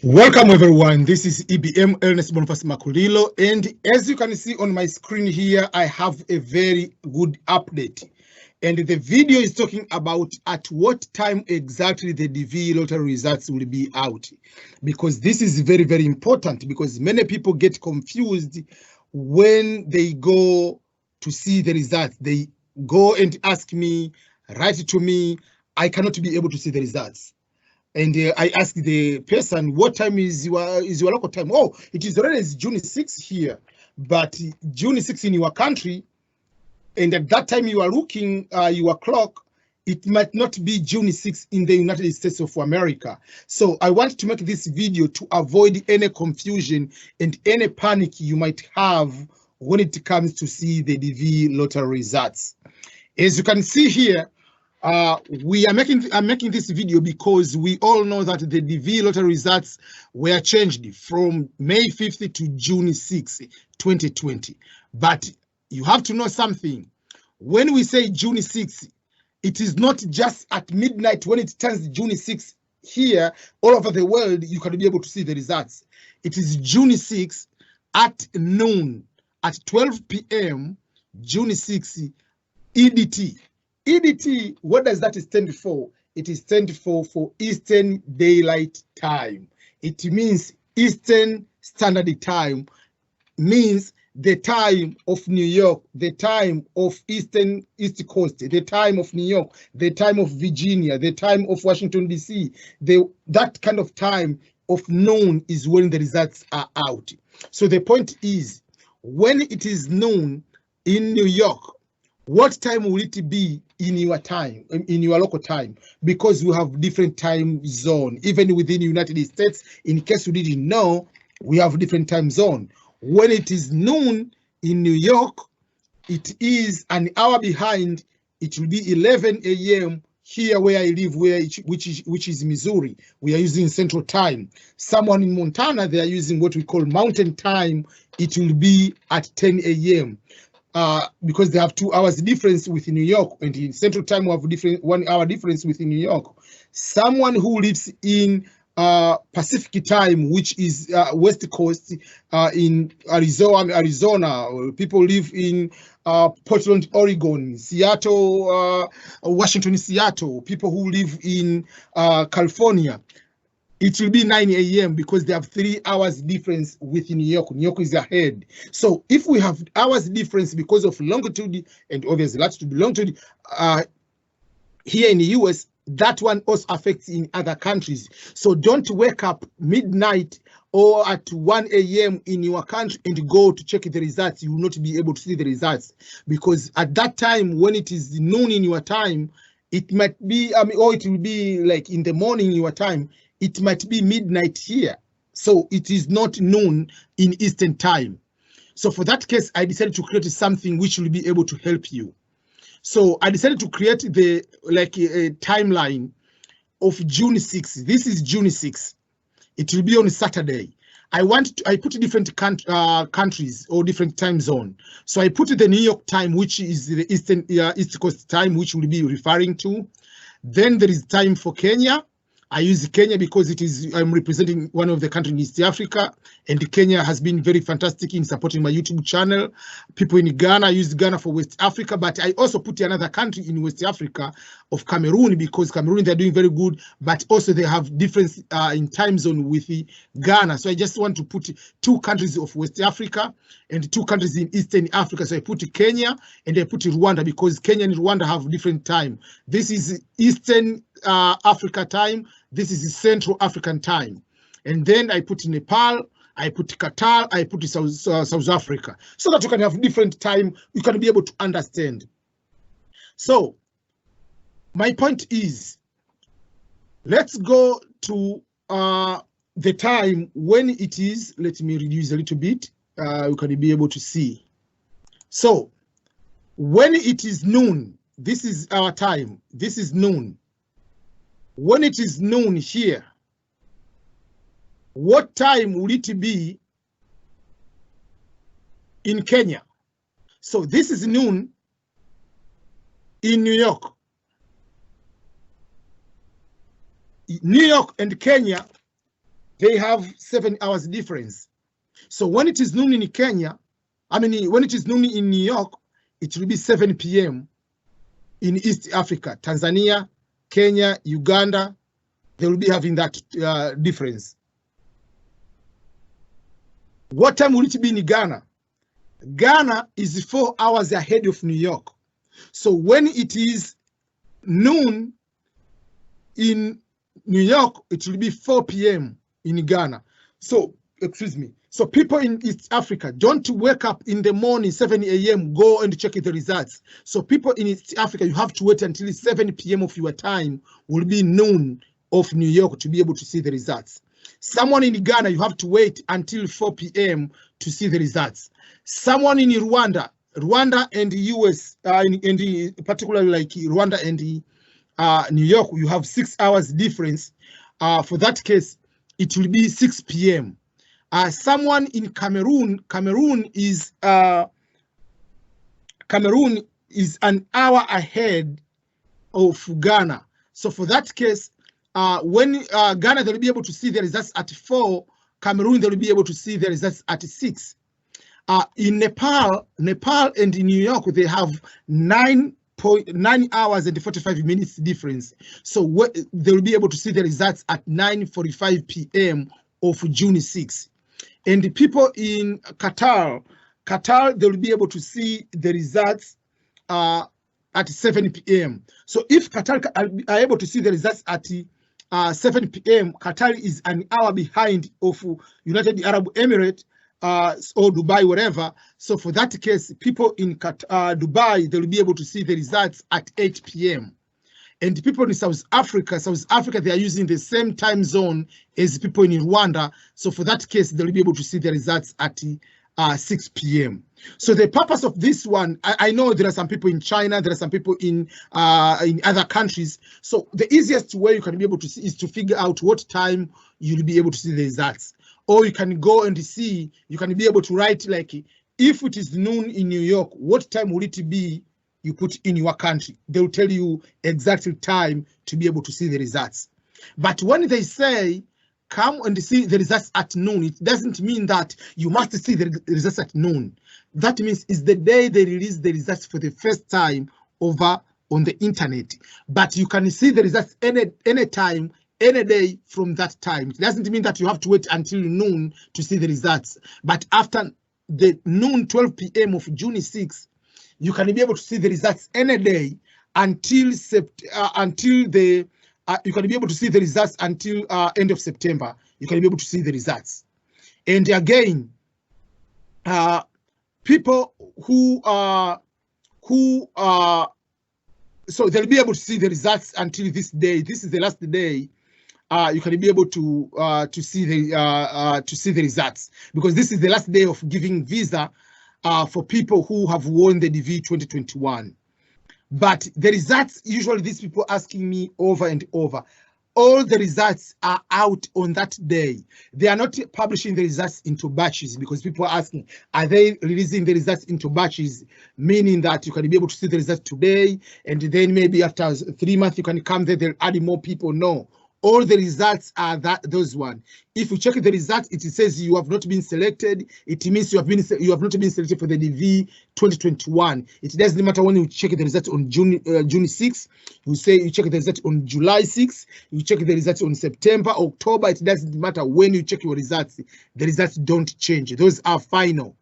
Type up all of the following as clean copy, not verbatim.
Welcome everyone, this is EBM Ernest Boniface Makulilo, and as you can see on my screen here, I have a very good update. And the video is talking about at what time exactly the DV lottery results will be out. Because this is very, very important because many people get confused when they go to see the results. They go and ask me, write to me, I cannot be able to see the results. And I asked the person, what time is your local time? Oh, it is already June 6th here, but June 6th in your country, and at that time you are looking your clock, it might not be June 6th in the United States of America. So I want to make this video to avoid any confusion and any panic you might have when it comes to see the DV lottery results. As you can see here, I'm making this video because we all know that the DV lottery results were changed from May 5th to June 6th, 2020. But you have to know something. When we say June 6th, it is not just at midnight when it turns June 6th here, all over the world, you can be able to see the results. It is June 6th at noon, at 12 p.m., June 6th, EDT. EDT, what does that stand for? It is stand for Eastern Daylight Time. It means Eastern Standard Time, means the time of New York, the time of East Coast, the time of New York, the time of Virginia, the time of Washington, D.C. That kind of time of noon is when the results are out. So the point is, when it is noon in New York, what time will it be in your time, in your local time? Because we have different time zone. Even within the United States, in case you didn't know, we have different time zone. When it is noon in New York, it is an hour behind. It will be 11 a.m. here where I live, which is Missouri. We are using Central Time. Someone in Montana, they are using what we call Mountain Time. It will be at 10 a.m. Because they have 2 hours difference with New York, and in Central Time we have 1 hour difference with New York. Someone who lives in Pacific Time, which is West Coast, in Arizona, people live in Portland, Oregon, Seattle, Washington, Seattle, people who live in California. It will be 9 a.m. because they have 3 hours difference with New York. New York is ahead. So if we have hours difference because of longitude and obviously latitude, longitude here in the US, that one also affects in other countries. So don't wake up midnight or at 1 a.m. in your country and go to check the results. You will not be able to see the results because at that time, when it is noon in your time, it might be, or it will be like in the morning in your time, it might be midnight here. So it is not noon in Eastern Time. So for that case, I decided to create something which will be able to help you. So I decided to create a timeline of June 6th. This is June 6th. It will be on Saturday. I put different countries or different time zone. So I put the New York time, which is the East Coast time, which we'll be referring to. Then there is time for Kenya. I use Kenya because I'm representing one of the countries in East Africa, and Kenya has been very fantastic in supporting my YouTube channel. People in Ghana, I use Ghana for West Africa, but I also put another country in West Africa of Cameroon because Cameroon, they're doing very good, but also they have difference in time zone with Ghana. So I just want to put 2 countries of West Africa and 2 countries in Eastern Africa. So I put Kenya and I put Rwanda because Kenya and Rwanda have different time. This is Eastern Africa time. This is Central African time. And then I put Nepal, I put Qatar, I put South Africa, so that you can have different time, you can be able to understand. So my point is, let's go to the time when it is. Let me reduce a little bit, you can be able to see. So when it is noon, this is our time, this is noon. When it is noon here, what time will it be in Kenya? So this is noon in New York. New York and Kenya, they have 7 hours difference. So when it is noon in Kenya, when it is noon in New York, it will be 7 p.m. in East Africa, Tanzania, Kenya, Uganda, they will be having that difference. What time will it be in Ghana? Ghana is 4 hours ahead of New York. So when it is noon in New York, it will be 4 p.m. in Ghana. So, excuse me. So people in East Africa, don't wake up in the morning, 7 a.m., go and check the results. So people in East Africa, you have to wait until 7 p.m. of your time, will be noon of New York to be able to see the results. Someone in Ghana, you have to wait until 4 p.m. to see the results. Someone in Rwanda and the US, and particularly like Rwanda and New York, you have 6 hours difference. For that case, it will be 6 p.m. Someone in Cameroon is an hour ahead of Ghana. So for that case, when Ghana, they'll be able to see the results at 4, Cameroon, they'll be able to see the results at 6. In Nepal and in New York, they have 9 hours and 45 minutes difference. So they'll be able to see the results at 9:45 p.m. of June 6. And the people in Qatar, they'll be able to see the results at 7 p.m. So if Qatar are able to see the results at 7 p.m., Qatar is an hour behind of United Arab Emirates or Dubai, wherever. So for that case, people in Dubai, they'll be able to see the results at 8 p.m. And people in South Africa, they are using the same time zone as people in Rwanda. So for that case, they'll be able to see the results at 6 p.m. So the purpose of this one, I know there are some people in China, there are some people in other countries. So the easiest way you can be able to see is to figure out what time you'll be able to see the results. Or you can go and see, you can be able to write like, if it is noon in New York, what time will it be? You put in your country. They'll tell you exactly time to be able to see the results. But when they say, come and see the results at noon, it doesn't mean that you must see the results at noon. That means it's the day they release the results for the first time over on the internet. But you can see the results any time, any day from that time. It doesn't mean that you have to wait until noon to see the results. But after the noon, 12 p.m. of June 6, you can be able to see the results any day until you can be able to see the results until end of September. You can be able to see the results. And again, people so they'll be able to see the results until this day. This is the last day. You can be able to see the results, because this is the last day of giving visa for people who have won the DV 2021. But the results, usually these people asking me over and over, all the results are out on that day. They are not publishing the results into batches, because people are asking, are they releasing the results into batches, meaning that you can be able to see the results today, and then maybe after 3 months you can come there, they're adding more people? No. All the results are those one. If you check the results, it says you have not been selected. It means you have not been selected for the DV 2021. It doesn't matter when you check the results on June 6. You say you check the results on July 6. You check the results on September, October. It doesn't matter when you check your results. The results don't change. Those are final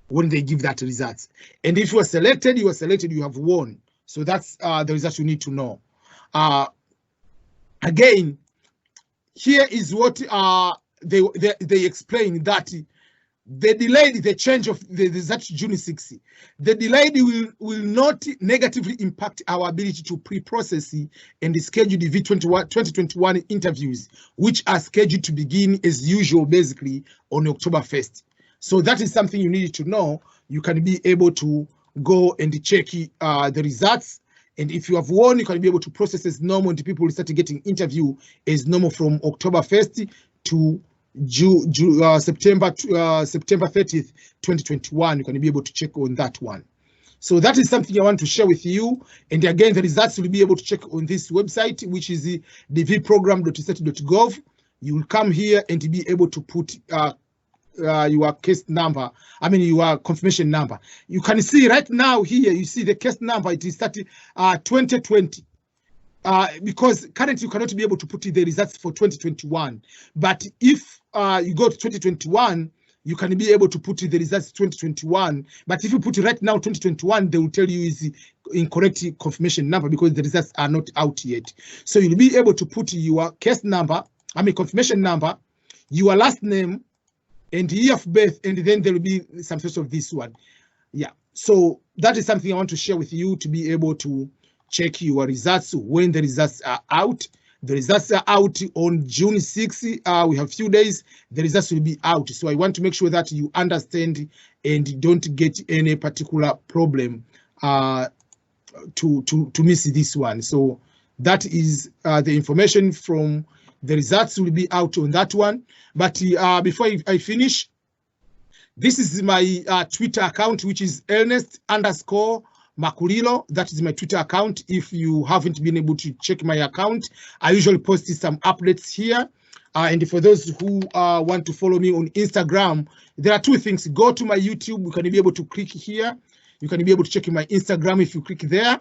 when they give that results. And if you are selected, you have won. So that's the results you need to know. Again, here is what they explain, that the delayed, the change of the result June 6, the delayed will not negatively impact our ability to pre-process and schedule the V2021 interviews, which are scheduled to begin as usual, basically on October 1st. So that is something you need to know. You can be able to go and check the results. And if you have won, you can be able to process as normal, and people will start getting interview as normal from October 1st to September 30th, 2021. You can be able to check on that one. So that is something I want to share with you. And again, the results will be able to check on this website, which is the dvprogram.state.gov. you will come here and be able to put your case number, your confirmation number. You can see right now here, you see the case number, it is 2020. Because currently you cannot be able to put the results for 2021. But if you go to 2021, you can be able to put the results 2021. But if you put it right now 2021, they will tell you is the incorrect confirmation number because the results are not out yet. So you'll be able to put your case number, confirmation number, your last name, and year of birth, and then there will be some sort of this one. Yeah, so that is something I want to share with you to be able to check your results when the results are out. The results are out on June 6th. We have a few days. The results will be out. So I want to make sure that you understand and don't get any particular problem to miss this one. So that is the information from the results will be out on that one. But before I finish, this is my Twitter account, which is Ernest_Makulilo. That is my Twitter account. If you haven't been able to check my account, I usually post some updates here. And for those who want to follow me on Instagram, there are two things. Go to my YouTube. You can be able to click here. You can be able to check my Instagram if you click there.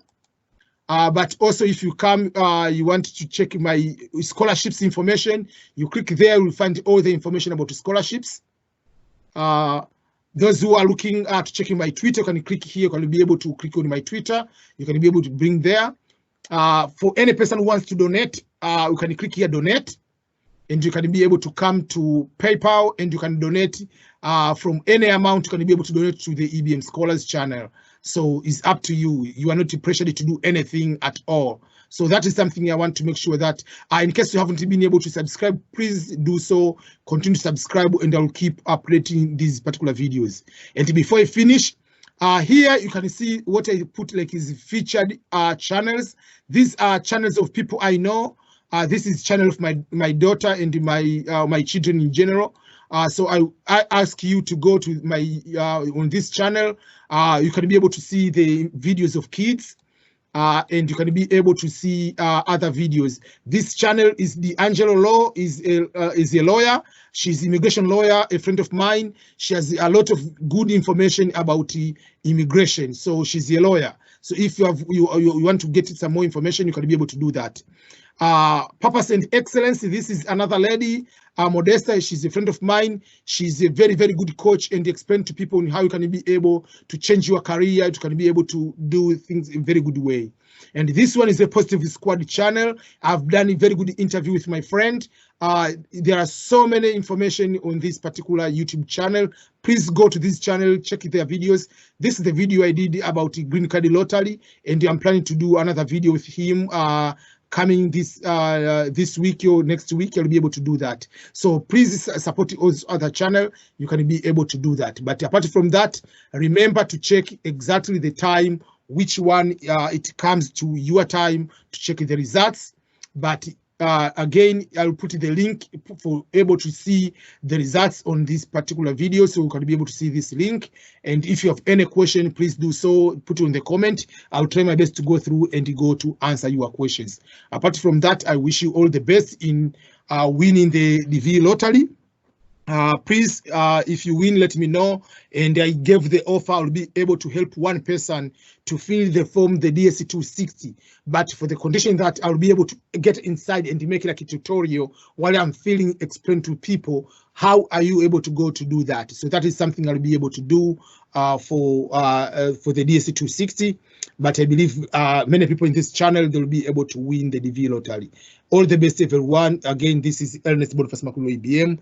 But also if you come, you want to check my scholarships information, you click there, you'll find all the information about the scholarships. Those who are looking at checking my Twitter, can click here, you can be able to click on my Twitter, you can be able to bring there. For any person who wants to donate, you can click here, donate, and you can be able to come to PayPal and you can donate from any amount. You can be able to donate to the EBM Scholars channel. So it's up to you. You are not pressured to do anything at all. So that is something I want to make sure that in case you haven't been able to subscribe, please do so. Continue to subscribe and I'll keep updating these particular videos. And before I finish, here you can see what I put like is featured channels. These are channels of people I know. This is channel of my daughter and my children in general. So I ask you to go to my on this channel. You can be able to see the videos of kids, and you can be able to see other videos. This channel is the Angelo Law, is a lawyer. She's an immigration lawyer, a friend of mine. She has a lot of good information about immigration. So she's a lawyer. So if you want to get some more information, you can be able to do that. Purpose and Excellence, this is another lady, Modesta. She's a friend of mine. She's a very, very good coach and explain to people how you can be able to change your career, you can be able to do things in a very good way. And this one is a Positive Squad channel. I've done a very good interview with my friend. There are so many information on this particular YouTube channel. Please go to this channel, check their videos. This is the video I did about the Green Card Lottery, and I'm planning to do another video with him coming this week or next week. I'll be able to do that. So please support those other channel. You can be able to do that. But apart from that, remember to check exactly the time, which one it comes to your time to check the results. But again, I'll put the link for able to see the results on this particular video, so you can be able to see this link. And if you have any question, please do so, put it in the comment. I'll try my best to go through and go to answer your questions. Apart from that, I wish you all the best in winning the DV lottery. Please, if you win, let me know. And I gave the offer, I'll be able to help one person to fill the form, the DSC 260. But for the condition that I'll be able to get inside and make like a tutorial while I'm filling, explain to people how are you able to go to do that. So that is something I'll be able to do for the DSC 260. But I believe many people in this channel, they'll be able to win the DV lottery. All the best, everyone. Again, this is Ernest Boniface Makulilo, EBM.